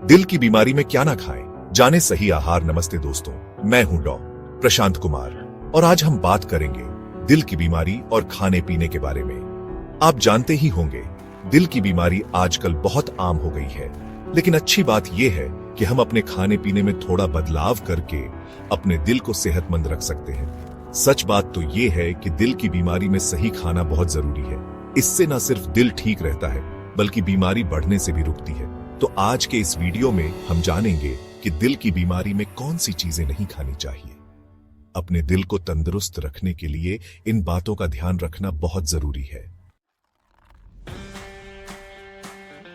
दिल की बीमारी में क्या ना खाएं, जाने सही आहार। नमस्ते दोस्तों, मैं हूं डॉ. प्रशांत कुमार और आज हम बात करेंगे दिल की बीमारी और खाने पीने के बारे में। आप जानते ही होंगे, दिल की बीमारी आजकल बहुत आम हो गई है, लेकिन अच्छी बात यह है कि हम अपने खाने पीने में थोड़ा बदलाव करके अपने दिल को सेहतमंद रख सकते हैं। सच बात तो यह है कि दिल की बीमारी में सही खाना बहुत जरूरी है। इससे न सिर्फ दिल ठीक रहता है, बल्कि बीमारी बढ़ने से भी रुकती है। तो आज के इस वीडियो में हम जानेंगे कि दिल की बीमारी में कौन सी चीजें नहीं खानी चाहिए। अपने दिल को तंदुरुस्त रखने के लिए इन बातों का ध्यान रखना बहुत जरूरी है।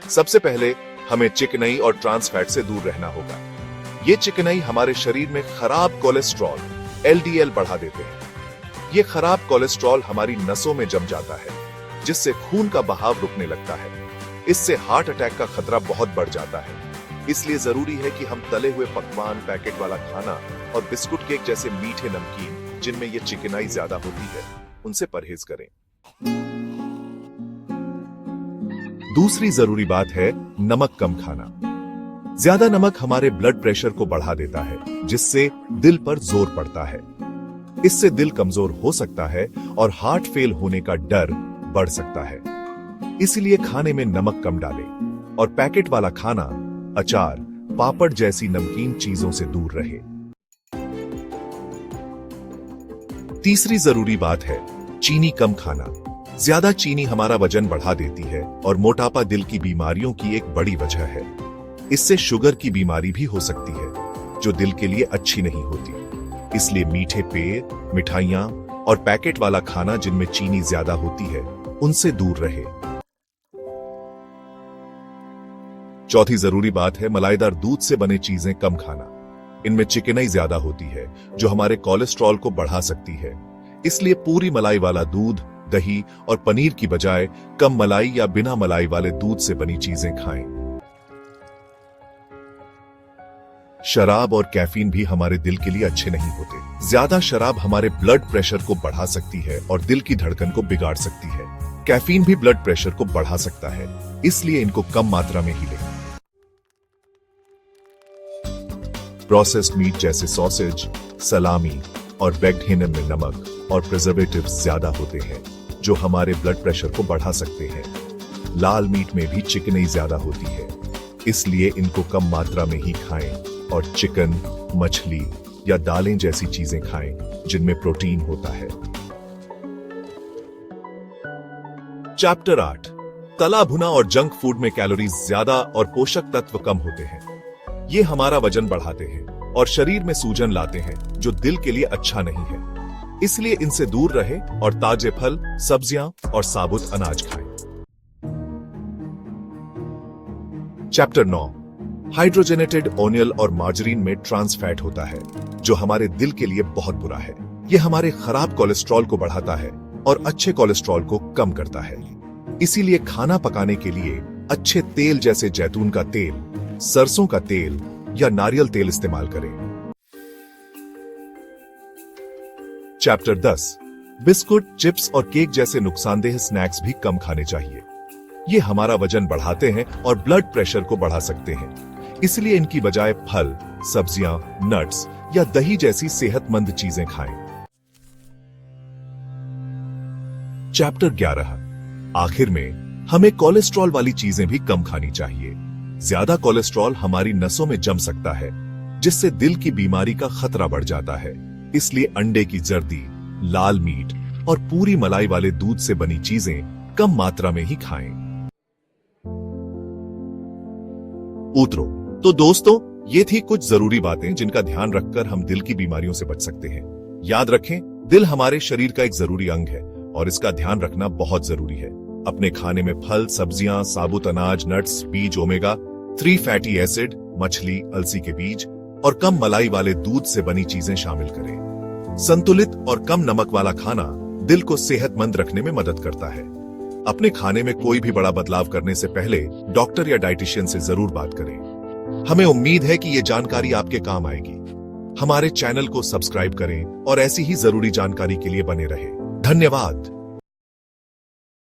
सबसे पहले हमें चिकनाई और ट्रांस फैट से दूर रहना होगा। ये चिकनाई हमारे शरीर में खराब कोलेस्ट्रॉल LDL बढ़ा देते हैं। ये खराब कोलेस्ट्रॉल हमारी नसों में जम जाता है, जिससे खून का बहाव रुकने लगता है। इससे हार्ट अटैक का खतरा बहुत बढ़ जाता है। इसलिए जरूरी है कि हम तले हुए पकवान, पैकेट वाला खाना और बिस्कुट केक जैसे मीठे नमकीन जिनमें ये चिकनाई ज्यादा होती है, उनसे परहेज करें। दूसरी जरूरी बात है नमक कम खाना। ज्यादा नमक हमारे ब्लड प्रेशर को बढ़ा देता है, जिससे दिल पर जोर पड़ता है। इससे दिल कमजोर हो सकता है और हार्ट फेल होने का डर बढ़ सकता है। इसलिए खाने में नमक कम डालें और पैकेट वाला खाना, अचार, पापड़ जैसी नमकीन चीजों से दूर रहे। तीसरी जरूरी बात है चीनी कम खाना। ज्यादा चीनी हमारा वजन बढ़ा देती है और मोटापा दिल की बीमारियों की एक बड़ी वजह है। इससे शुगर की बीमारी भी हो सकती है, जो दिल के लिए अच्छी नहीं होती। इसलिए मीठे पेय, मिठाइयां और पैकेट वाला खाना जिनमें चीनी ज्यादा होती है, उनसे दूर रहे। चौथी जरूरी बात है मलाईदार दूध से बने चीजें कम खाना। इनमें चिकनाई ज्यादा होती है, जो हमारे कोलेस्ट्रॉल को बढ़ा सकती है। इसलिए पूरी मलाई वाला दूध, दही और पनीर की बजाय कम मलाई या बिना मलाई वाले दूध से बनी चीजें खाएं। शराब और कैफीन भी हमारे दिल के लिए अच्छे नहीं होते। ज्यादा शराब हमारे ब्लड प्रेशर को बढ़ा सकती है और दिल की धड़कन को बिगाड़ सकती है। कैफीन भी ब्लड प्रेशर को बढ़ा सकता है, इसलिए इनको कम मात्रा में ही लें। प्रोसेस्ड मीट जैसे सॉसेज, सलामी और बेक्ड हैम में नमक और प्रिजर्वेटिव्स ज्यादा होते हैं, जो हमारे ब्लड प्रेशर को बढ़ा सकते हैं। लाल मीट में भी चिकनाई ज्यादा होती है, इसलिए इनको कम मात्रा में ही खाएं और चिकन, मछली या दालें जैसी चीजें खाएं जिनमें प्रोटीन होता है। चैप्टर 8, तला भुना और जंक फूड में कैलोरीज ज्यादा और पोषक तत्व कम होते हैं। ये हमारा वजन बढ़ाते हैं और शरीर में सूजन लाते हैं, जो दिल के लिए अच्छा नहीं है। इसलिए इनसे दूर रहे और ताजे फल, सब्जियां और साबुत अनाज खाएं। चैप्टर 9, हाइड्रोजनेटेड ऑनियल और मार्जरीन में ट्रांस फैट होता है, जो हमारे दिल के लिए बहुत बुरा है। यह हमारे खराब कोलेस्ट्रॉल को बढ़ाता है और अच्छे कोलेस्ट्रॉल को कम करता है। इसीलिए खाना पकाने के लिए अच्छे तेल जैसे जैतून का तेल, सरसों का तेल या नारियल तेल इस्तेमाल करें। चैप्टर 10, बिस्कुट, चिप्स और केक जैसे नुकसानदेह स्नैक्स भी कम खाने चाहिए। ये हमारा वजन बढ़ाते हैं और ब्लड प्रेशर को बढ़ा सकते हैं। इसलिए इनकी बजाय फल, सब्जियां, नट्स या दही जैसी सेहतमंद चीजें खाएं। चैप्टर 11, आखिर में हमें कोलेस्ट्रॉल वाली चीजें भी कम खानी चाहिए। ज्यादा कोलेस्ट्रॉल हमारी नसों में जम सकता है, जिससे दिल की बीमारी का खतरा बढ़ जाता है। इसलिए अंडे की जर्दी, लाल मीट और पूरी मलाई वाले दूध से बनी चीजें कम मात्रा में ही खाएं। उत्तरों, तो दोस्तों, ये थी कुछ जरूरी बातें जिनका ध्यान रखकर हम दिल की बीमारियों से बच सकते हैं। याद रखें, दिल हमारे शरीर का एक जरूरी अंग है और इसका ध्यान रखना बहुत जरूरी है। अपने खाने में फल, सब्जियां, साबुत अनाज, नट्स, बीज, ओमेगा 3 फैटी एसिड, मछली, अलसी के बीज और कम मलाई वाले दूध से बनी चीजें शामिल करें। संतुलित और कम नमक वाला खाना दिल को सेहतमंद रखने में मदद करता है। अपने खाने में कोई भी बड़ा बदलाव करने से पहले डॉक्टर या डाइटिशियन से जरूर बात करें। हमें उम्मीद है कि ये जानकारी आपके काम आएगी। हमारे चैनल को सब्सक्राइब करें और ऐसी ही जरूरी जानकारी के लिए बने रहें। धन्यवाद।